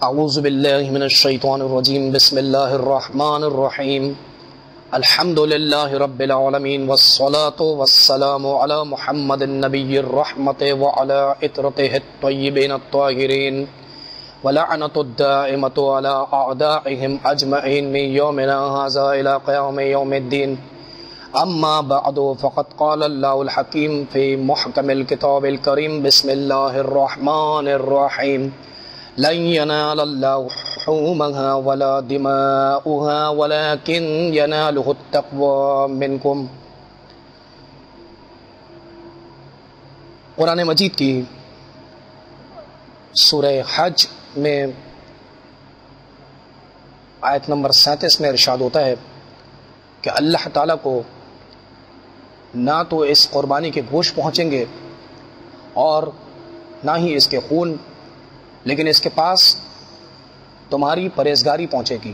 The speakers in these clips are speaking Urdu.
اعوذ باللہ من الشیطان الرجیم بسم اللہ الرحمن الرحیم الحمد للہ رب العالمین والصلاة والسلام علی محمد النبی الرحمت وعلی اطرتہ الطیبین الطاہرین ولعنت الدائمت علی اعدائهم اجمعین من یومنا ھذا الی قیام یوم الدین اما بعد فقد قال اللہ الحکیم فی محکم الکتاب الکریم بسم اللہ الرحمن الرحیم لن ينال الله لحومها ولا دماؤها ولكن يناله التقوى منكم۔ قرآن مجید کی سورہ حج میں آیت نمبر 37 میں ارشاد ہوتا ہے کہ اللہ تعالیٰ کو نہ تو اس قربانی کے گوشت پہنچیں گے اور نہ ہی اس کے خون، لیکن اس کے پاس تمہاری پرہیزگاری پہنچے گی۔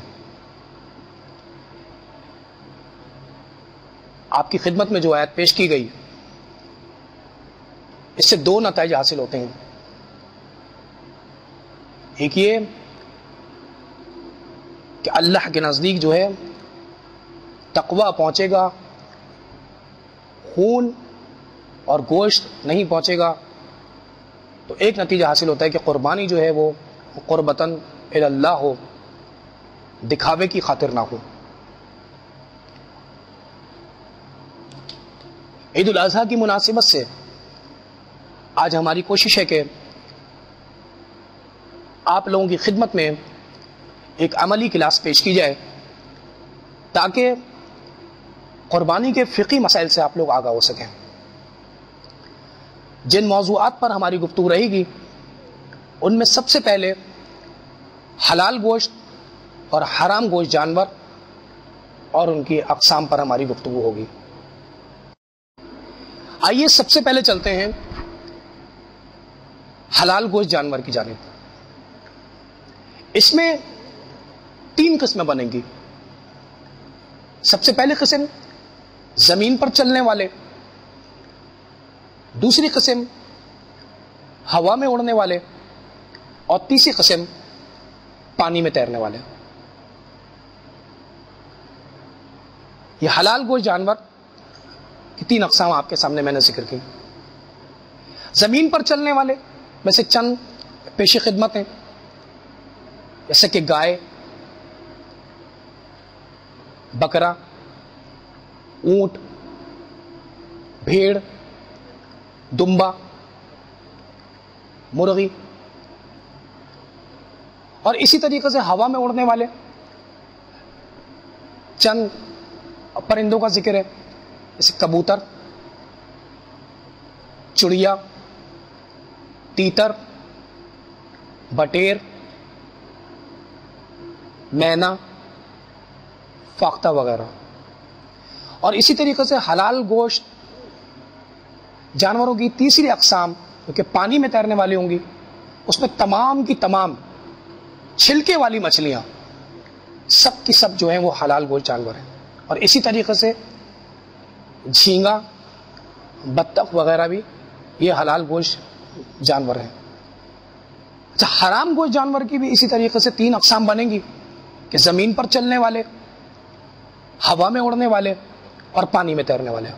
آپ کی خدمت میں جو آیت پیش کی گئی، اس سے دو نتائج حاصل ہوتے ہیں۔ ایک یہ کہ اللہ کے نزدیک جو ہے تقوی پہنچے گا، خون اور گوشت نہیں پہنچے گا۔ تو ایک نتیجہ حاصل ہوتا ہے کہ قربانی جو ہے وہ قربتاً الی اللہ ہو، دکھاوے کی خاطر نہ ہو۔ عید الاضحیٰ کی مناسبت سے آج ہماری کوشش ہے کہ آپ لوگوں کی خدمت میں ایک عملی کلاس پیش کی جائے تاکہ قربانی کے فقہی مسائل سے آپ لوگ آگاہ ہو سکیں۔ جن موضوعات پر ہماری گفتگو رہے گی ان میں سب سے پہلے حلال گوشت اور حرام گوشت جانور اور ان کی اقسام پر ہماری گفتگو ہوگی۔ آئیے سب سے پہلے چلتے ہیں حلال گوشت جانور کی جانب۔ اس میں 3 قسمیں بنیں گی۔ سب سے پہلی قسم زمین پر چلنے والے، دوسری قسم ہوا میں اڑنے والے، اور تیسری قسم پانی میں تیرنے والے۔ یہ حلال گوشت جانور کی 3 اقسام آپ کے سامنے میں نے ذکر کی۔ زمین پر چلنے والے میں سے چند پیش خدمت ہیں، جیسے کہ گائے، بکرا، اونٹ، بھیڑ، دمبا، مرغی، اور اسی طریقے سے ہوا میں اڑنے والے چند پرندوں کا ذکر ہے، جیسے کبوتر، چڑیا، تیتر، بٹیر، مینا، فاختہ وغیرہ۔ اور اسی طریقے سے حلال گوشت جانوروں کی تیسری اقسام جو کہ پانی میں تیرنے والی ہوں گی، اس میں تمام کی تمام چھلکے والی مچھلیاں سب کی سب جو ہیں وہ حلال گوشت جانور ہیں۔ اور اسی طریقے سے جھینگا، بطخ وغیرہ بھی یہ حلال گوشت جانور ہیں۔ اچھا، حرام گوشت جانور کی بھی اسی طریقے سے 3 اقسام بنیں گی کہ زمین پر چلنے والے، ہوا میں اڑنے والے اور پانی میں تیرنے والے۔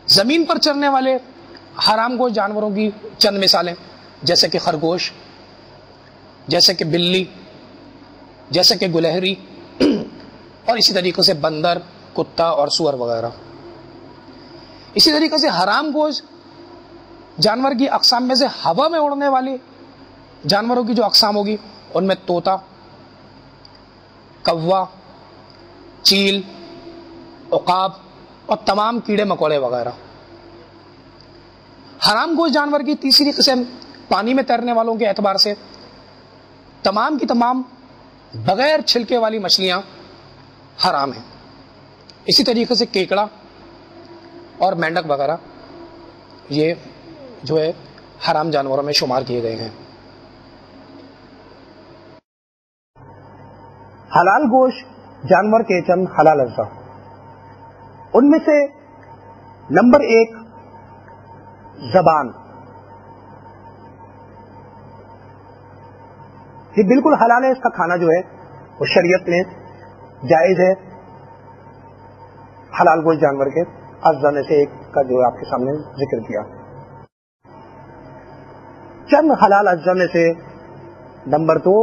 زمین پر چلنے والے حرام گوشت جانوروں کی چند مثالیں، جیسے کہ خرگوش، جیسے کہ بلی، جیسے کہ گلہری، اور اسی طریقے سے بندر، کتا اور سور وغیرہ۔ اسی طریقے سے حرام گوشت جانور کی اقسام میں سے ہوا میں اڑنے والے جانوروں کی جو اقسام ہوگی ان میں طوطا، کوا، چیل، عقاب اور تمام کیڑے مکوڑے وغیرہ۔ حرام گوشت جانور کی تیسری قسم پانی میں تیرنے والوں کے اعتبار سے تمام کی تمام بغیر چھلکے والی مچھلیاں حرام ہیں۔ اسی طریقے سے کیکڑا اور مینڈک وغیرہ یہ جو ہے حرام جانوروں میں شمار کیے گئے ہیں۔ حلال گوشت جانور کے چند حلال اجزاء، ان میں سے نمبر 1 زبان۔ یہ بالکل حلال ہے، اس کا کھانا جو ہے وہ شریعت میں جائز ہے. حلال گوشت جانور کے اجزاء میں سے ایک کا جو ہے آپ کے سامنے ذکر کیا. چند حلال اجزاء میں سے نمبر 2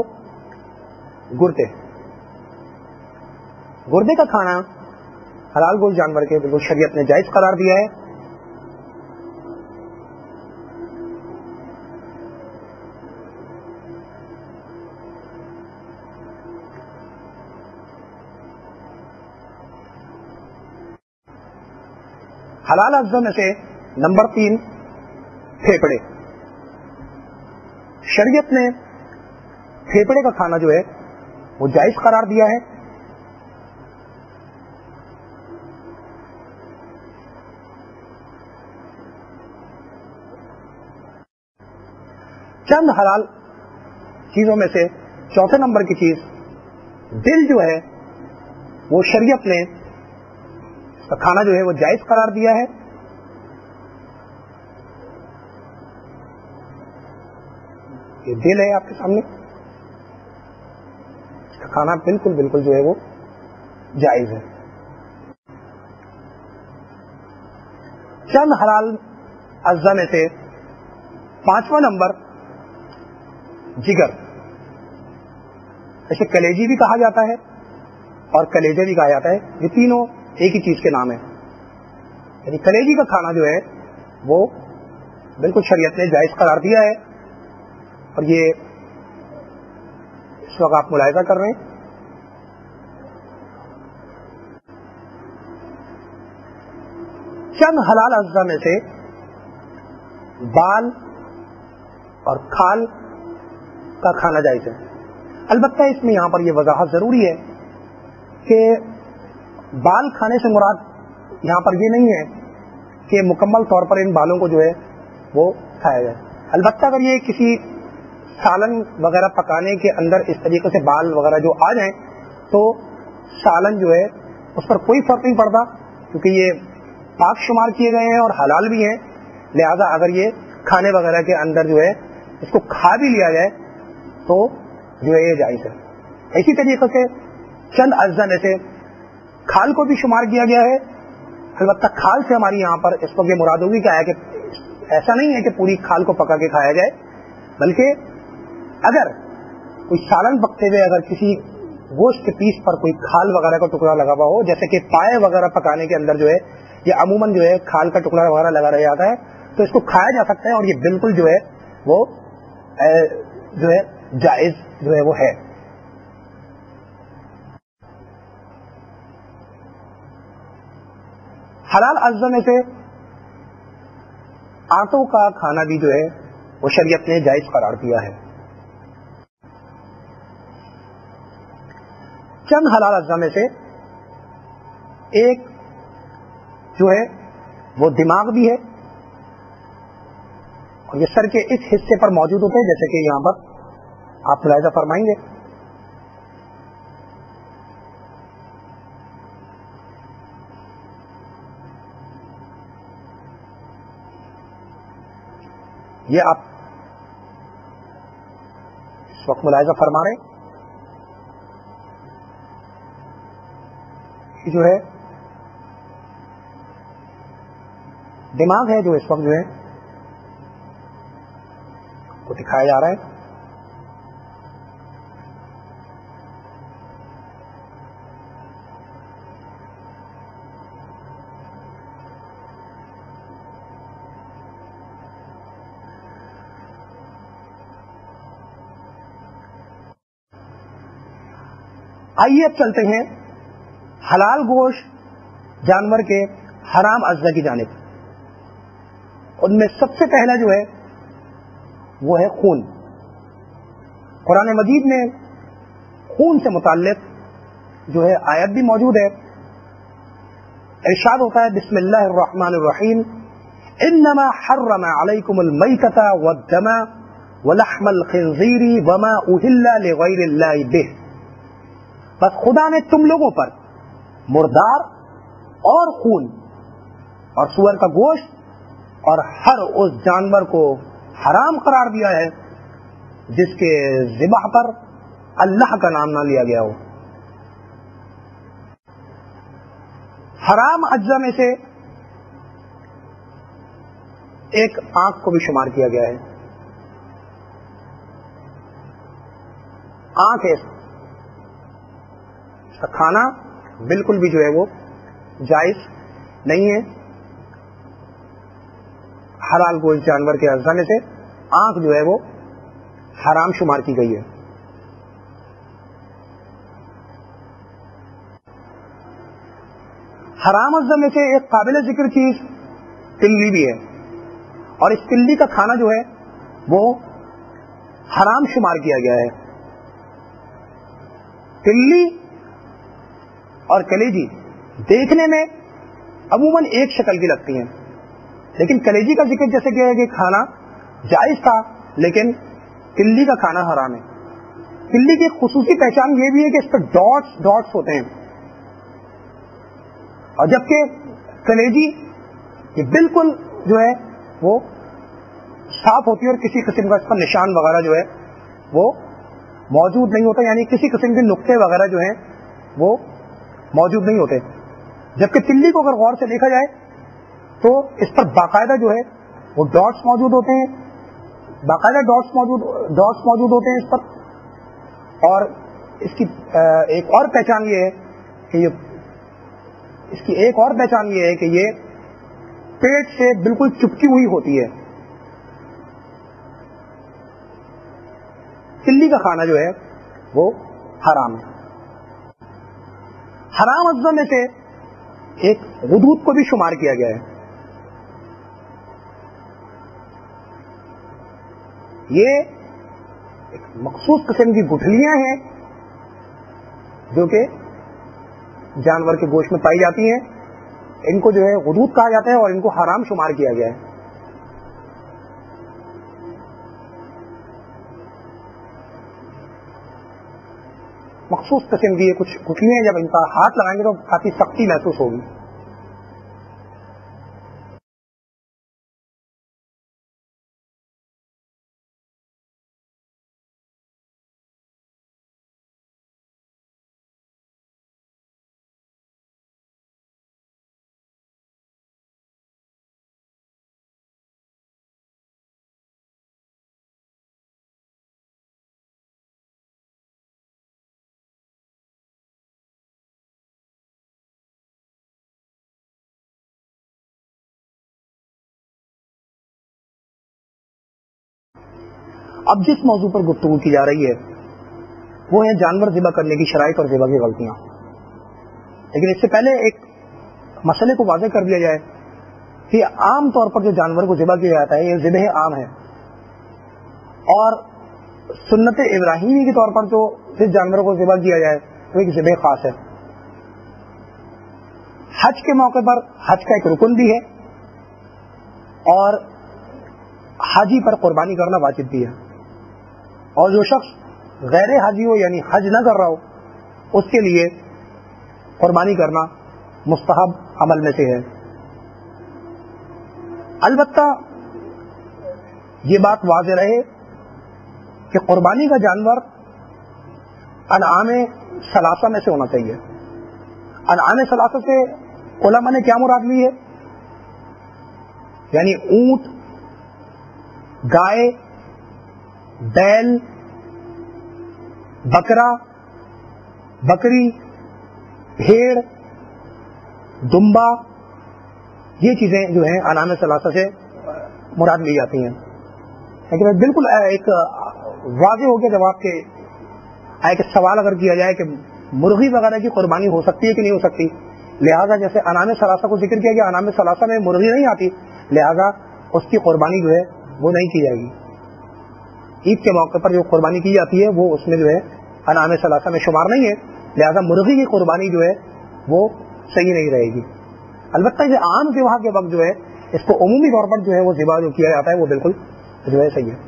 گردے. گردے کا کھانا حلال گوشت جانور کے بالکل شریعت نے جائز قرار دیا ہے. حلال اجزاء میں سے نمبر 3 پھیپڑے. شریعت نے پھیپڑے کا کھانا جو ہے وہ جائز قرار دیا ہے. چند حلال چیزوں میں سے چوتھے نمبر کی چیز دل جو ہے وہ شریعت نے کا کھانا جو ہے وہ جائز قرار دیا ہے. یہ دل ہے آپ کے سامنے، اس کا کھانا بالکل جو ہے وہ جائز ہے. چند حلال اجزاء میں سے 5واں نمبر جگر. اسے کلیجی بھی کہا جاتا ہے اور کلیجے بھی کہا جاتا ہے. یہ تینوں ایک ہی چیز کے نام ہے. یعنی کلیجی کا کھانا جو ہے وہ بالکل شریعت نے جائز قرار دیا ہے. اور یہ اس وقت آپ ملاحظہ کر رہے ہیں. چند حلال اجزاء میں سے بال اور کھال کا کھانا جائز ہے. البتہ اس میں یہاں پر یہ وضاحت ضروری ہے کہ بال کھانے سے مراد یہاں پر یہ نہیں ہے کہ مکمل طور پر ان بالوں کو جو ہے وہ کھایا جائے. البتہ اگر یہ کسی سالن وغیرہ پکانے کے اندر اس طریقے سے بال وغیرہ جو آ جائیں تو سالن جو ہے اس پر کوئی فرق نہیں پڑتا، کیونکہ یہ پاک شمار کیے گئے ہیں اور حلال بھی ہیں. لہذا اگر یہ کھانے وغیرہ کے اندر جو ہے اس کو کھا بھی لیا جائے تو جو ہے یہ جائز ہے. اسی طریقے سے چند اجزاء میں سے کھال کو بھی شمار کیا گیا ہے. البتہ کھال سے ہماری یہاں پر اس وقت یہ مراد ہوگی کیا ہے کہ ایسا نہیں ہے کہ پوری کھال کو پکا کے کھایا جائے، بلکہ اگر کوئی سالن پکتے ہوئے اگر کسی گوشت کے پیس پر کوئی کھال وغیرہ کا ٹکڑا لگا ہوا ہو، جیسے کہ پائے وغیرہ پکانے کے اندر جو ہے یہ عموماً جو ہے کھال کا ٹکڑا وغیرہ لگا رہ جاتا ہے، تو اس کو کھایا جا سکتا ہے اور یہ بالکل جو ہے وہ جو ہے جائز جو ہے وہ ہے. حلال اجزاء میں سے آٹوں کا کھانا بھی جو ہے وہ شریعت نے جائز قرار دیا ہے. چند حلال اجزاء میں سے ایک جو ہے وہ دماغ بھی ہے اور یہ سر کے اس حصے پر موجود ہوتے ہیں، جیسے کہ یہاں پر آپ ملاحظہ فرمائیں گے. یہ آپ اس وقت ملاحظہ فرما رہے ہیں. یہ جو ہے دماغ ہے جو اس وقت جو ہے وہ دکھایا جا رہا ہے. آئیے اب چلتے ہیں حلال گوشت جانور کے حرام اجزاء کی جانب. ان میں سب سے پہلا جو ہے وہ ہے خون. قرآن مجید میں خون سے متعلق جو ہے آیت بھی موجود ہے. ارشاد ہوتا ہے بسم اللہ الرحمن الرحیم انما حرم علیکم المیتۃ والدم ولحم الخنزیر وما اہل لغیر اللہ بہ. بس خدا نے تم لوگوں پر مردار اور خون اور سور کا گوشت اور ہر اس جانور کو حرام قرار دیا ہے جس کے ذبح پر اللہ کا نام نہ لیا گیا ہو. حرام اجزا میں سے ایک آنکھ کو بھی شمار کیا گیا ہے. آنکھ ہے، اس کا کھانا بالکل بھی جو ہے وہ جائز نہیں ہے. حلال گوشت جانور کے اجزا میں سے آنکھ جو ہے وہ حرام شمار کی گئی ہے. حرام اجزا میں سے ایک قابل ذکر چیز تلی بھی ہے، اور اس تلی کا کھانا جو ہے وہ حرام شمار کیا گیا ہے. تلی اور کلیجی دیکھنے میں عموماً ایک شکل کی لگتی ہیں، لیکن کلیجی کا ذکر جیسے کہ ہے کہ کھانا جائز تھا لیکن تلی کا کھانا حرام ہے. تلی کی خصوصی پہچان یہ بھی ہے کہ اس پر ڈاٹس ہوتے ہیں، اور جبکہ کلیجی یہ بالکل جو ہے وہ صاف ہوتی ہے اور کسی قسم کا اس پر نشان وغیرہ جو ہے وہ موجود نہیں ہوتا، یعنی کسی قسم کے نقطے وغیرہ جو ہیں وہ موجود نہیں ہوتے. جبکہ تلی کو اگر غور سے دیکھا جائے تو اس پر باقاعدہ جو ہے وہ ڈاٹس موجود ہوتے ہیں، باقاعدہ ڈاٹس موجود ہوتے ہیں اس پر. اور اس کی ایک اور پہچان یہ ہے کہ یہ پیٹ سے بالکل چپکی ہوئی ہوتی ہے. تلی کا کھانا جو ہے وہ حرام ہے. حرام اجزا میں سے ایک غدود کو بھی شمار کیا گیا ہے. یہ ایک مخصوص قسم کی گٹھلیاں ہیں جو کہ جانور کے گوشت میں پائی جاتی ہیں. ان کو جو ہے غدود کہا جاتا ہے اور ان کو حرام شمار کیا گیا ہے. مخصوص قسم کی یہ کچھ گٹھلیاں ہیں، جب ان کا ہاتھ لگائیں گے تو کافی سختی محسوس ہوگی. اب جس موضوع پر گفتگو کی جا رہی ہے وہ ہے جانور ذبح کرنے کی شرائط اور ذبح کی غلطیاں. لیکن اس سے پہلے ایک مسئلے کو واضح کر دیا جائے کہ عام طور پر جو جانور کو ذبح کیا جاتا ہے یہ ذبح عام ہے، اور سنت ابراہیمی کے طور پر جو جس جانور کو ذبح کیا جائے وہ ایک ذبح خاص ہے. حج کے موقع پر حج کا ایک رکن بھی ہے اور حاجی پر قربانی کرنا واجب بھی ہے، اور جو شخص غیر حاجی ہو یعنی حج نہ کر رہا ہو اس کے لیے قربانی کرنا مستحب عمل میں سے ہے. البتہ یہ بات واضح رہے کہ قربانی کا جانور انعام ثلاثہ میں سے ہونا چاہیے. انعام ثلاثہ سے علماء نے کیا مراد لی ہے؟ یعنی اونٹ، گائے، بیل، بکرا، بکری، بھیڑ، دمبا، یہ چیزیں جو ہیں انعام ثلاثہ سے مراد لی جاتی ہیں. لیکن بالکل ایک واضح ہو گیا جواب کے ایک سوال اگر کیا جائے کہ مرغی وغیرہ کی قربانی ہو سکتی ہے کہ نہیں ہو سکتی، لہذا جیسے انعام ثلاثہ کو ذکر کیا گیا، انعام ثلاثہ میں مرغی نہیں آتی، لہذا اس کی قربانی جو ہے وہ نہیں کی جائے گی. عید کے موقع پر جو قربانی کی جاتی ہے وہ اس میں جو ہے انعام ثلاثہ میں شمار نہیں ہے، لہذا مرغی کی قربانی جو ہے وہ صحیح نہیں رہے گی. البتہ یہ عام ذبح کے وقت جو ہے اس کو عمومی طور پر جو ہے وہ ذبح جو کیا جاتا ہے وہ بالکل جو ہے صحیح ہے.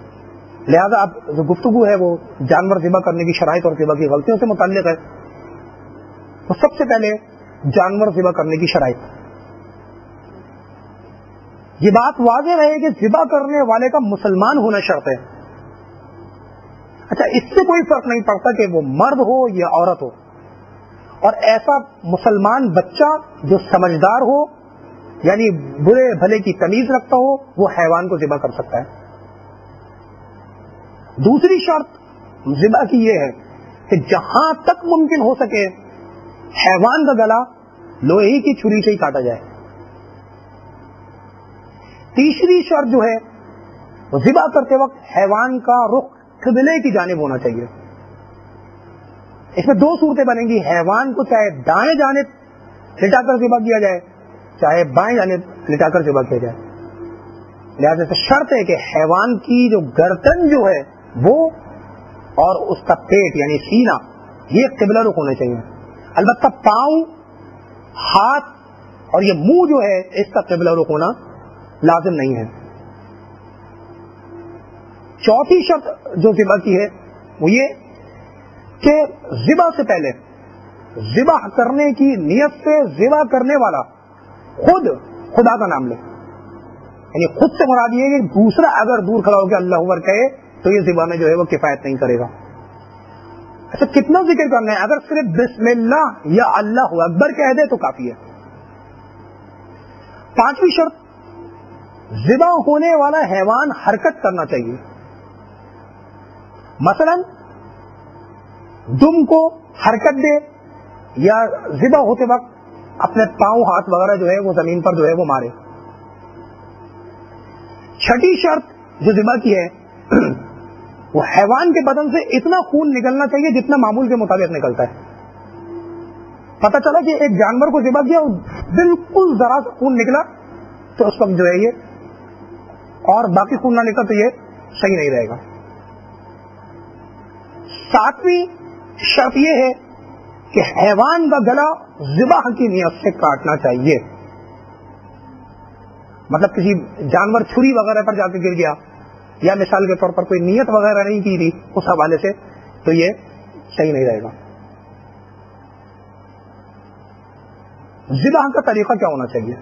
لہذا اب جو گفتگو ہے وہ جانور ذبح کرنے کی شرائط اور ذبح کی غلطیوں سے متعلق ہے. تو سب سے پہلے جانور ذبح کرنے کی شرائط، یہ بات واضح رہے کہ ذبح کرنے والے کا مسلمان ہونا شرط ہے. اچھا اس سے کوئی فرق نہیں پڑتا کہ وہ مرد ہو یا عورت ہو، اور ایسا مسلمان بچہ جو سمجھدار ہو یعنی برے بھلے کی تمیز رکھتا ہو وہ حیوان کو ذبح کر سکتا ہے۔ دوسری شرط ذبح کی یہ ہے کہ جہاں تک ممکن ہو سکے حیوان کا گلا لوہے کی چھری سے ہی کاٹا جائے۔ تیسری شرط جو ہے ذبح کرتے وقت حیوان کا رخ قبلے کی جانب ہونا چاہیے۔ اس میں دو صورتیں بنیں گی، حیوان کو چاہے دائیں جانب لٹا کر ذبح کیا جائے چاہے بائیں جانب لٹا کر ذبح کیا جائے۔ لہٰذا سے شرط ہے کہ حیوان کی جو گردن جو ہے وہ اور اس کا پیٹ یعنی سینہ یہ قبلہ رخ ہونے چاہیے۔ البتہ پاؤں، ہاتھ اور یہ منہ جو ہے اس کا قبلہ رخ ہونا لازم نہیں ہے۔ چوتھی شرط جو ذبح کی ہے وہ یہ کہ ذبح سے پہلے ذبح کرنے کی نیت سے ذبح کرنے والا خود خدا کا نام لے، یعنی خود سے مراد یہ ہے کہ دوسرا اگر دور کھڑا ہو کے اللہ اکبر کہے تو یہ ذبح میں جو ہے وہ کفایت نہیں کرے گا۔ اچھا کتنا ذکر کرنا ہے؟ اگر صرف بسم اللہ یا اللہ اکبر کہہ دے تو کافی ہے۔ پانچویں شرط ذبح ہونے والا حیوان حرکت کرنا چاہیے، مثلا دم کو حرکت دے یا ذبح ہوتے وقت اپنے پاؤں ہاتھ وغیرہ جو ہے وہ زمین پر جو ہے وہ مارے۔ چھٹی شرط جو ذبح کی ہے وہ حیوان کے بدن سے اتنا خون نکلنا چاہیے جتنا معمول کے مطابق نکلتا ہے۔ پتہ چلا کہ ایک جانور کو ذبح کیا بالکل ذرا سا خون نکلا تو اس وقت جو ہے یہ اور باقی خون نہ نکلا تو یہ صحیح نہیں رہے گا۔ ساتویں شرط یہ ہے کہ حیوان کا گلا ذبح کی نیت سے کاٹنا چاہیے، مطلب کسی جانور چھری وغیرہ پر جا کے گر گیا یا مثال کے طور پر کوئی نیت وغیرہ نہیں کی تھی اس حوالے سے تو یہ صحیح نہیں رہے گا۔ ذبح کا طریقہ کیا ہونا چاہیے؟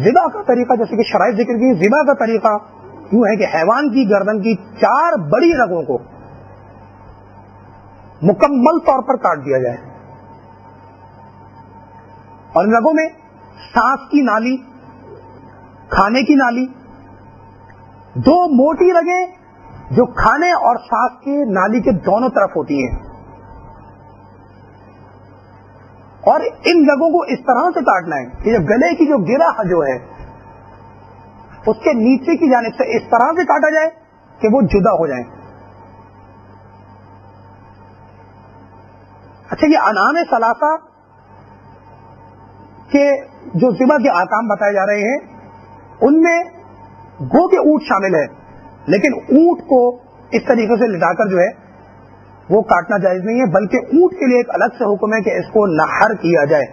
ذبح کا طریقہ جیسے کہ شرائط ذکر کی، ذبح کا طریقہ یوں ہے کہ حیوان کی گردن کی 4 بڑی رگوں کو مکمل طور پر کاٹ دیا جائے، اور ان رگوں میں سانس کی نالی، کھانے کی نالی، 2 موٹی رگیں جو کھانے اور سانس کی نالی کے دونوں طرف ہوتی ہیں، اور ان رگوں کو اس طرح سے کاٹنا ہے کہ جب گلے کی جو گرہ جو ہے اس کے نیچے کی جانب سے اس طرح سے کاٹا جائے کہ وہ جدا ہو جائیں۔ اچھا یہ انعام ثلاثہ کے جو ذبح کے احکام بتائے جا رہے ہیں ان میں گو کے اونٹ شامل ہے، لیکن اونٹ کو اس طریقے سے لٹا کر جو ہے وہ کاٹنا جائز نہیں ہے، بلکہ اونٹ کے لیے ایک الگ سے حکم ہے کہ اس کو نحر کیا جائے،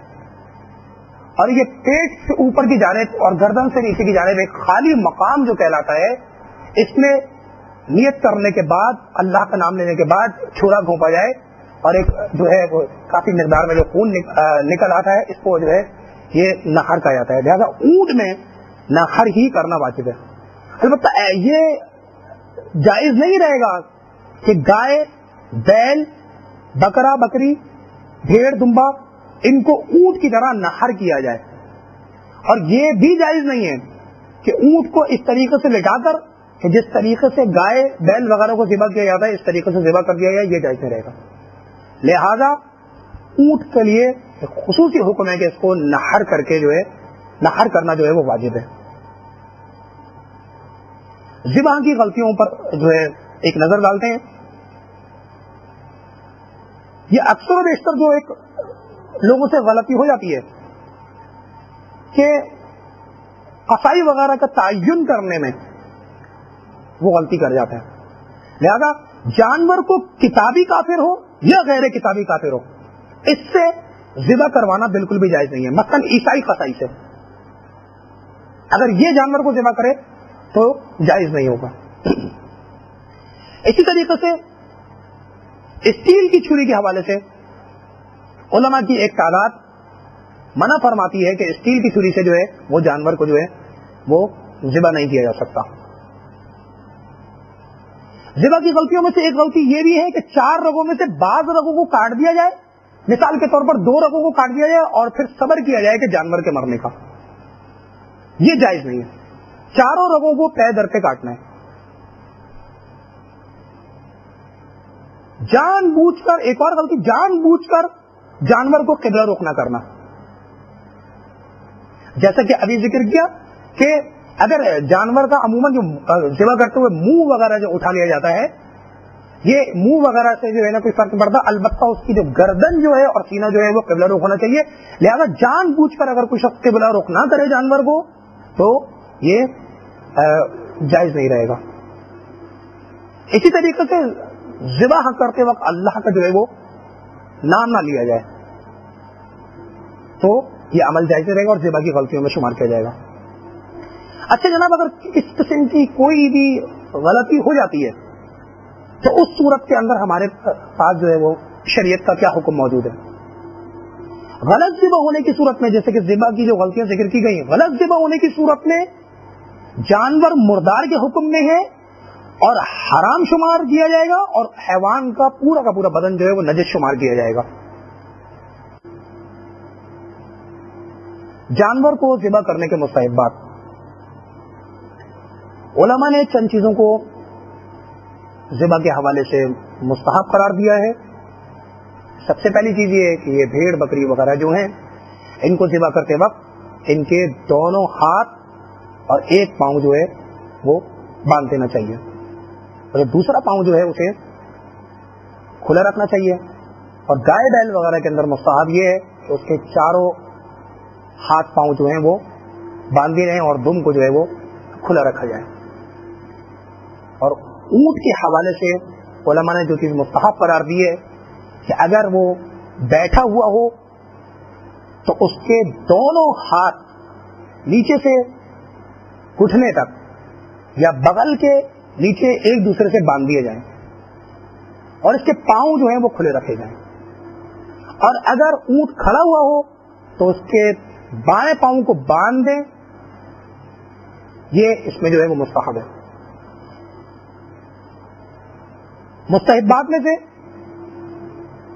اور یہ پیٹ سے اوپر کی جانب اور گردن سے نیچے کی جانب ایک خالی مقام جو کہلاتا ہے، اس میں نیت کرنے کے بعد اللہ کا نام لینے کے بعد چھوڑا گھونپا جائے اور ایک جو ہے وہ کافی مقدار میں جو خون نکل آتا ہے اس کو جو ہے یہ نحر کہا جاتا ہے۔ لہذا اونٹ میں نحر ہی کرنا واجب ہے۔ البتہ یہ جائز نہیں رہے گا کہ گائے، بیل، بکرا، بکری، بھیڑ، دمبا ان کو اونٹ کی طرح نحر کیا جائے، اور یہ بھی جائز نہیں ہے کہ اونٹ کو اس طریقے سے لٹا کر کہ جس طریقے سے گائے، بیل وغیرہ کو ذبح کیا جاتا ہے اس طریقے سے ذبح کر دیا جائے، یہ جائز نہیں رہے گا۔ لہذا اونٹ کے لیے ایک خصوصی حکم ہے کہ اس کو نحر کر کے جو ہے نحر کرنا جو ہے وہ واجب ہے۔ ذبح کی غلطیوں پر جو ہے ایک نظر ڈالتے ہیں۔ یہ اکثر و بیشتر جو ایک لوگوں سے غلطی ہو جاتی ہے کہ قصائی وغیرہ کا تعین کرنے میں وہ غلطی کر جاتے ہیں۔ لہذا جانور کو کتابی کافر ہو یا غیر کتابی کافر ہو اس سے ذبح کروانا بالکل بھی جائز نہیں ہے۔ مثلا عیسائی قصائی سے اگر یہ جانور کو ذبح کرے تو جائز نہیں ہوگا۔ اسی طریقے سے اسٹیل کی چھری کے حوالے سے علماء کی ایک تعداد منع فرماتی ہے کہ اسٹیل کی چھری سے جو ہے وہ جانور کو جو ہے وہ ذبح نہیں کیا جا سکتا۔ ذبح کی غلطیوں میں سے ایک غلطی یہ بھی ہے کہ 4 رگوں میں سے بعض رگوں کو کاٹ دیا جائے، مثال کے طور پر 2 رگوں کو کاٹ دیا جائے اور پھر صبر کیا جائے کہ جانور کے مرنے کا، یہ جائز نہیں ہے، 4 رگوں کو پے در پہ کاٹنا ہے۔ جان بوجھ کر، ایک اور غلطی، جان بوجھ کر جانور کو قبلہ رخ نہ کرنا، جیسا کہ ابھی ذکر کیا کہ اگر جانور کا عموماً جو ذبح کرتے ہوئے منہ وغیرہ جو اٹھا لیا جاتا ہے، یہ منہ وغیرہ سے جو ہے نا کوئی فرق نہیں پڑتا، البتہ اس کی جو گردن جو ہے اور سینہ جو ہے وہ قبلہ رخ ہونا چاہیے، لہذا جان بوجھ کر اگر کوئی شخص قبلہ رخ نہ کرے جانور کو تو یہ جائز نہیں رہے گا۔ اسی طریقے سے ذبح کرتے وقت اللہ کا جو ہے وہ نام نہ لیا جائے تو یہ عمل جائز رہے گا اور ذبح کی غلطیوں میں شمار کیا جائے گا۔ اچھا جناب، اگر اس قسم کی کوئی بھی غلطی ہو جاتی ہے تو اس صورت کے اندر ہمارے پاس جو ہے وہ شریعت کا کیا حکم موجود ہے؟ غلط ذبح ہونے کی صورت میں، جیسے کہ ذبح کی جو غلطیاں ذکر کی گئی، غلط ذبح ہونے کی صورت میں جانور مردار کے حکم میں ہے اور حرام شمار کیا جائے گا، اور حیوان کا پورا بدن جو ہے وہ نجس شمار کیا جائے گا۔ جانور کو ذبح کرنے کے مستحبات، علماء نے چند چیزوں کو ذبح کے حوالے سے مستحب قرار دیا ہے۔ سب سے پہلی چیز یہ ہے کہ یہ بھیڑ بکری وغیرہ جو ہیں، ان کو ذبح کرتے وقت ان کے دونوں ہاتھ اور ایک پاؤں جو ہے وہ باندھ دینا چاہیے، اور دوسرا پاؤں جو ہے اسے کھلا رکھنا چاہیے۔ اور گائے بیل وغیرہ کے اندر مستحب یہ ہے کہ اس کے چاروں ہاتھ پاؤں جو ہیں وہ باندھ دیے جائیں اور دم کو جو ہے وہ کھلا رکھا جائے۔ اور اونٹ کے حوالے سے علماء نے جو چیز مستحب قرار دی ہے کہ اگر وہ بیٹھا ہوا ہو تو اس کے دونوں ہاتھ نیچے سے گھٹنے تک یا بغل کے نیچے ایک دوسرے سے باندھ دیے جائیں اور اس کے پاؤں جو ہیں وہ کھلے رکھے جائیں، اور اگر اونٹ کھڑا ہوا ہو تو اس کے بائیں پاؤں کو باندھ دیں، یہ اس میں جو ہے وہ مستحب ہے۔ مستحبات میں سے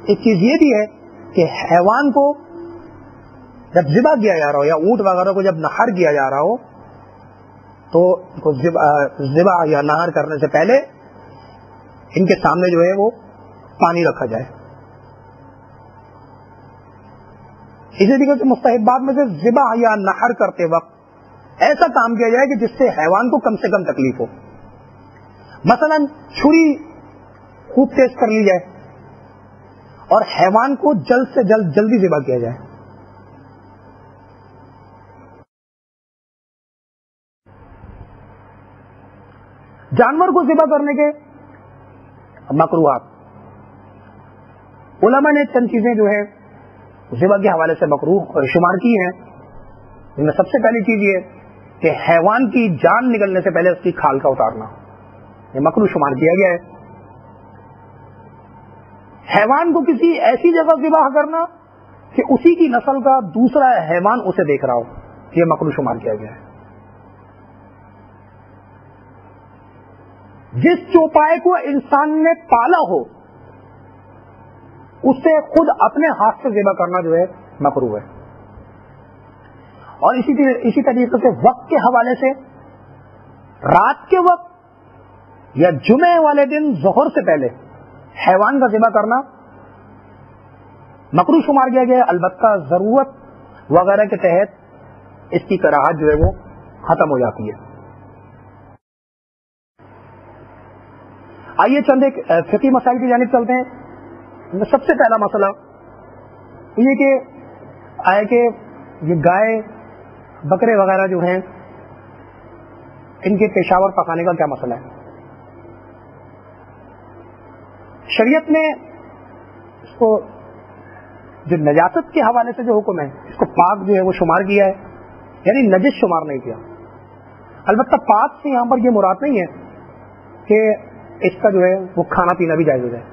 ایک چیز یہ بھی ہے کہ حیوان کو جب ذبح کیا جا رہا ہو یا اونٹ وغیرہ کو جب نہر کیا جا رہا ہو تو ذبح یا نہر کرنے سے پہلے ان کے سامنے جو ہے وہ پانی رکھا جائے۔ اسی طریقے سے مستحبات میں سے ذبح یا نہر کرتے وقت ایسا کام کیا جائے کہ جس سے حیوان کو کم سے کم تکلیف ہو، مثلا چھری خوب تیز کر لی جائے اور حیوان کو جلد سے جلدی ذبح کیا جائے۔ جانور کو ذبح کرنے کے مکروہات، علماء نے چند چیزیں جو ہے ذبح کے حوالے سے مکروہ شمار کی ہیں۔ ان میں سب سے پہلی چیز یہ کہ حیوان کی جان نکلنے سے پہلے اس کی کھال کا اتارنا، یہ مکروہ شمار کیا گیا ہے۔ حیوان کو کسی ایسی جگہ ذبح کرنا کہ اسی کی نسل کا دوسرا حیوان اسے دیکھ رہا ہو، یہ مکروہ شمار کیا گیا ہے۔ جس چوپائے کو انسان نے پالا ہو اسے خود اپنے ہاتھ سے ذبح کرنا جو ہے مکروہ ہے۔ اور اسی طریقے سے وقت کے حوالے سے رات کے وقت یا جمعے والے دن ظہر سے پہلے حیوان کا ذبح کرنا مکروہ شمار کیا گیا ہے، البتہ ضرورت وغیرہ کے تحت اس کی کراہت جو ہے وہ ختم ہو جاتی ہے۔ آئیے چند ایک فقہی مسائل کی جانب چلتے ہیں۔ سب سے پہلا مسئلہ یہ کہ آئے کہ یہ گائے بکرے وغیرہ جو ہیں ان کے پیشاور پکانے کا کیا مسئلہ ہے؟ شریعت نے اس کو جو نجاست کے حوالے سے جو حکم ہے اس کو پاک جو ہے وہ شمار کیا ہے، یعنی نجس شمار نہیں کیا۔ البتہ پاک سے یہاں پر یہ مراد نہیں ہے کہ اس کا جو ہے وہ کھانا پینا بھی جائز ہو جائے۔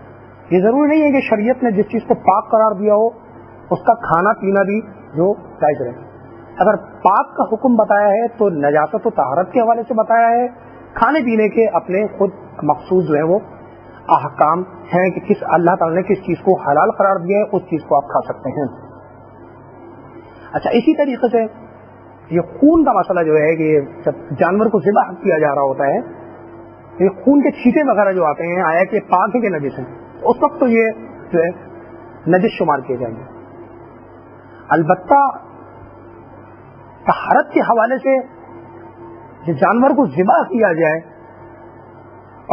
یہ ضروری نہیں ہے کہ شریعت نے جس چیز کو پاک قرار دیا ہو اس کا کھانا پینا بھی جو جائز رہے۔ اگر پاک کا حکم بتایا ہے تو نجاست و طہارت کے حوالے سے بتایا ہے، کھانے پینے کے اپنے خود مخصوص جو ہے وہ احکام ہیں کہ کس اللہ تعالیٰ نے کس چیز کو حلال قرار دیا ہے اس چیز کو آپ کھا سکتے ہیں. اچھا اسی طریقے سے یہ خون کا مسئلہ جو ہے کہ جب جانور کو ذبح کیا جا رہا ہوتا ہے یہ خون کے چھینٹے وغیرہ جو آتے ہیں آیا کہ پاک ہے کہ نجس ہیں اس وقت تو یہ جو ہے نجس شمار کیے جائیں گے. البتہ طہارت کے حوالے سے جس جانور کو ذبح کیا جائے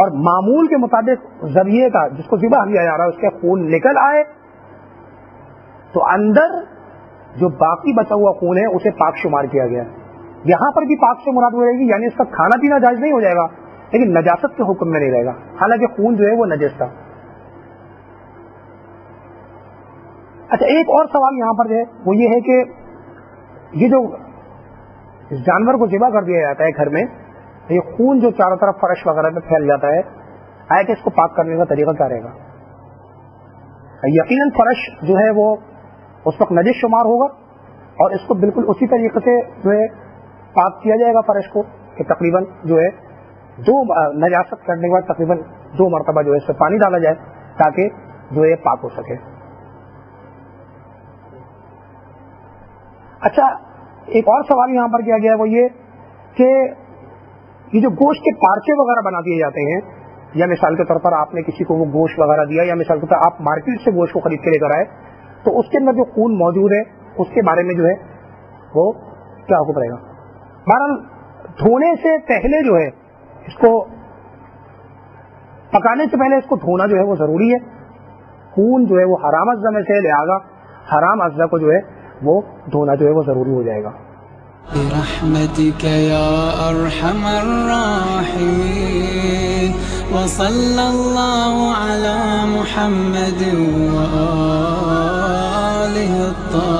اور معمول کے مطابق ذبیحے کا جس کو ذبح کیا جا رہا ہے اس کے خون نکل آئے تو اندر جو باقی بچا ہوا خون ہے اسے پاک شمار کیا گیا. یہاں پر بھی پاک سے مراد ہو جائے گی یعنی اس کا کھانا پینا جائز نہیں ہو جائے گا لیکن نجاست کے حکم میں نہیں رہے گا حالانکہ خون جو ہے وہ نجس تھا. اچھا ایک اور سوال یہاں پر جو ہے وہ یہ ہے کہ یہ جو اس جانور کو ذبح کر دیا جاتا ہے گھر میں یہ خون جو چاروں طرف فرش وغیرہ پہ پھیل جاتا ہے آیا کہ اس کو پاک کرنے کا طریقہ کیا رہے گا؟ یقیناً فرش جو ہے وہ اس وقت نجس شمار ہوگا اور اس کو بالکل اسی طریقے سے جو ہے پاک کیا جائے گا فرش کو کہ تقریباً جو ہے دو نجاست کرنے کے بعد تقریباً 2 مرتبہ جو ہے اس سے پانی ڈالا جائے تاکہ جو ہے پاک ہو سکے. اچھا ایک اور سوال یہاں پر کیا گیا ہے وہ یہ کہ یہ جو گوشت کے پارچے وغیرہ بنا دیے جاتے ہیں یا مثال کے طور پر آپ نے کسی کو وہ گوشت وغیرہ دیا یا مثال کے طور پر آپ مارکیٹ سے گوشت کو خرید کے لے کر آئے تو اس کے اندر جو خون موجود ہے اس کے بارے میں جو ہے وہ کیا حکم رہے گا؟ بہرحال دھونے سے پہلے جو ہے اس کو پکانے سے پہلے اس کو دھونا جو ہے وہ ضروری ہے. خون جو ہے وہ حرام اجزا میں سے لہذا حرام اجزا کو جو ہے وہ دھونا جو ہے وہ ضروری ہو جائے گا. برحمتك يا أرحم الراحمين وصلى الله على محمد وآله الطاهرين.